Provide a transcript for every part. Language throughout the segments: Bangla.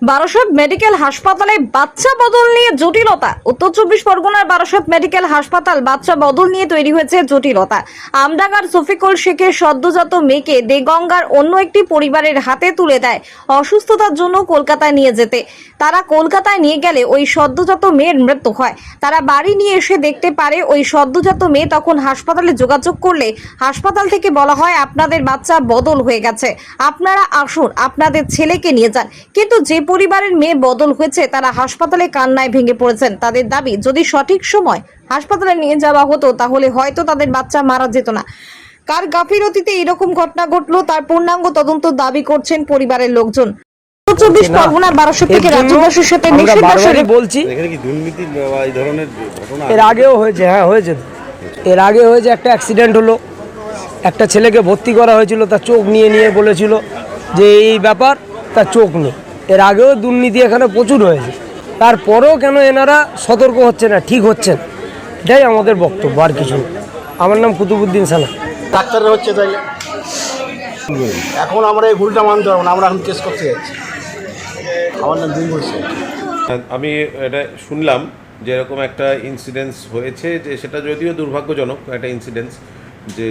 বারাসত মেডিকেল হাসপাতালে বাচ্চা বদল নিয়ে জটিলতা। উত্তর চব্বিশ পরগনার বারাসত মেডিকেল হাসপাতাল বাচ্চা বদল নিয়ে তৈরি হয়েছে জটিলতা। আমডাঙ্গার শফিকুল শেখের সদ্যজাত মেয়েকে দেগঙ্গার অন্য একটি পরিবারের হাতে তুলে দেয় অসুস্থতার জন্য কলকাতায় নিয়ে যেতে। তারা কলকাতায় নিয়ে গেলে ওই সদ্যজাত মেয়ের মৃত্যু হয়। তারা বাড়ি নিয়ে এসে দেখতে পারে ওই সদ্যজাত মেয়ে। তখন হাসপাতালে যোগাযোগ করলে হাসপাতাল থেকে বলা হয়, আপনাদের বাচ্চা বদল হয়ে গেছে, আপনারা আসুন, আপনাদের ছেলেকে নিয়ে যান। কিন্তু যে পরিবারের মেয়ে বদল হয়েছে তারা হাসপাতালে কান্নায় ভেঙে পড়েছেন। তাদের দাবি, যদি সঠিক সময় হাসপাতালে নিয়ে যাওয়া হতো তাহলে হয়তো তাদের বাচ্চা মারা যেত না। কার গাফিলতিতে এরকম ঘটনা ঘটলো তার পূর্ণাঙ্গ তদন্ত দাবি করছেন পরিবারের লোকজন। উত্তর চব্বিশ পরগনার বারাসত থেকে রাজ্যবাসীর সাথে বলছি, এখানে কি দুর্নীতি এই ধরনের ঘটনা এর আগেও হয়েছে। হ্যাঁ, হয়েছে। এর আগে হয়েছে, একটা অ্যাক্সিডেন্ট হলো, একটা ছেলেকে ভর্তি করা হয়েছিল, তার চোখ নিয়ে বলেছিল যে এই ব্যাপার, তার চোখ নেই। এর আগেও দুর্নীতি এখানে প্রচুর হয়েছে, তারপরেও কেন এনারা সতর্ক হচ্ছে না, ঠিক হচ্ছেন, এটাই আমাদের বক্তব্য, আর কিছু না। আমার নাম কুতুবুদ্দিন সানা। ডাক্তাররা হচ্ছে তাই এখন আমরা এই ভুলটা মানতে পারবো না, আমরা এখন কেস করতে যাচ্ছি। আমার নাম দিন বলছে। আমি এটা শুনলাম যে এরকম একটা ইনসিডেন্স হয়েছে, যে সেটা যদিও দুর্ভাগ্যজনক একটা ইনসিডেন্স, যে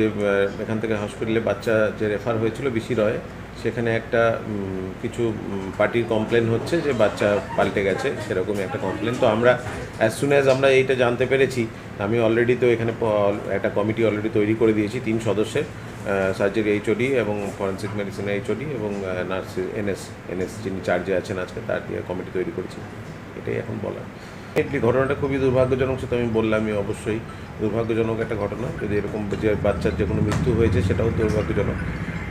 এখান থেকে হসপিটালে বাচ্চা যে রেফার হয়েছিল বিসি রয়ে, সেখানে একটা কিছু পার্টির কমপ্লেন হচ্ছে যে বাচ্চা পাল্টে গেছে, সেরকমই একটা কমপ্লেন। তো আমরা অ্যাজ সুন অ্যাজ আমরা এইটা জানতে পেরেছি, আমি অলরেডি তো এখানে একটা কমিটি অলরেডি তৈরি করে দিয়েছি 3 সদস্যের, সার্জারি এইচওডি এবং ফরেন্সিক মেডিসিন এইচওডি এবং নার্স এনএস যিনি চার্জে আছেন আজকে, তার দিয়ে কমিটি তৈরি করেছি। এটাই এখন বলার। ঘটনাটা খুবই দুর্ভাগ্যজনক, সেটা আমি বললামই, অবশ্যই দুর্ভাগ্যজনক একটা ঘটনা। যদি এরকম যে বাচ্চার যে কোনো মৃত্যু হয়েছে সেটাও দুর্ভাগ্যজনক।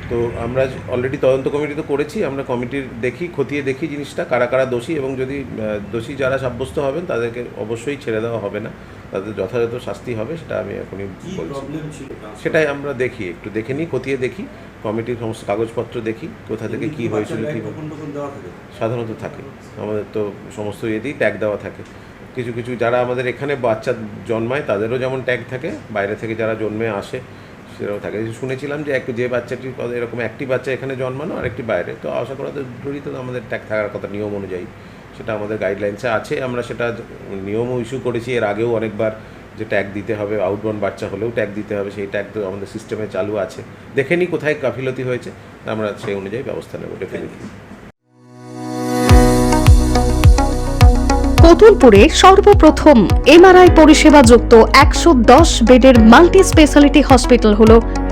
তো আমরা অলরেডি তদন্ত কমিটি তো করেছি, আমরা কমিটির দেখি, খতিয়ে দেখি জিনিসটা কারা কারা দোষী, এবং যদি দোষী যারা সাব্যস্ত হবেন তাদেরকে অবশ্যই ছেড়ে দেওয়া হবে না, তাদের যথাযথ শাস্তি হবে, সেটা আমি এখনই বলছি। সেটাই আমরা দেখি, একটু দেখে নিই, খতিয়ে দেখি, কমিটির সমস্ত কাগজপত্র দেখি, কোথা থেকে কী হয়েছিল, কী সাধারণত থাকে আমাদের তো সমস্ত ইয়েতেই ট্যাগ দেওয়া থাকে। কিছু কিছু যারা আমাদের এখানে বাচ্চা জন্মায় তাদেরও যেমন ট্যাগ থাকে, বাইরে থেকে যারা জন্মে আসে সেটাও থাকে। শুনেছিলাম যে যে বাচ্চাটি এরকম একটি বাচ্চা এখানে জন্মানো আর একটি বাইরে, তো আশা করা জড়িত আমাদের ট্যাগ থাকার কথা নিয়ম অনুযায়ী, সেটা আমাদের গাইডলাইন্সে আছে। আমরা সেটা নিয়মও ইস্যু করেছি এর আগেও অনেকবার, যে ট্যাগ দিতে হবে, আউটবাউন্ড বাচ্চা হলেও ট্যাগ দিতে হবে, সেই ট্যাগ তো আমাদের সিস্টেমে চালু আছে। দেখে নিই কোথায় গাফিলতি হয়েছে, আমরা সেই অনুযায়ী ব্যবস্থা নেব ডেফিনেটলি। কতুলপুরে সর্বপ্রথম এমআরআই পরিষেবা যুক্ত 110 বেডের মাল্টি স্পেশালিটি হসপিটাল হল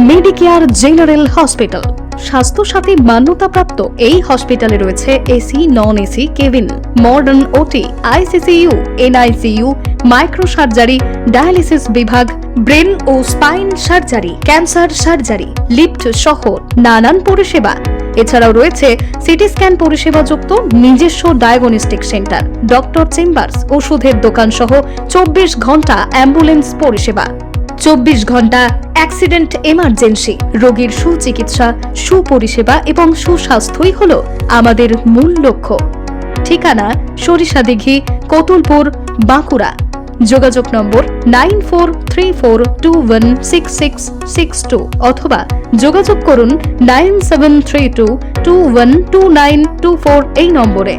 মেডিকেয়ার জেনারেল হসপিটাল। স্বাস্থ্যসাথী মান্যতাপ্রাপ্ত এই হসপিটালে রয়েছে AC, non AC cabin, modern OT, ICCU, NICU, micro surgery, dialysis বিভাগ, ব্রেন ও spine surgery, cancer surgery, lift সহ নানান পরিষেবা। এছাড়াও রয়েছে সিটি স্ক্যান পরিষেবা যুক্ত নিজস্ব ডায়াগনস্টিক সেন্টার, ডক্টর চেম্বার্স, ওষুধের দোকান সহ 24 ঘন্টা অ্যাম্বুলেন্স পরিষেবা। 24 ঘন্টা অ্যাক্সিডেন্ট এমার্জেন্সি, রোগীর সুচিকিৎসা, সুপরিষেবা এবং সুস্বাস্থ্যই হল আমাদের মূল লক্ষ্য। ঠিকানা সরিষাদিঘি, কতুলপুর, বাঁকুড়া। যোগাযোগ নম্বর 9434216662 অথবা যোগাযোগ করুন 9732212924 এই নম্বরে।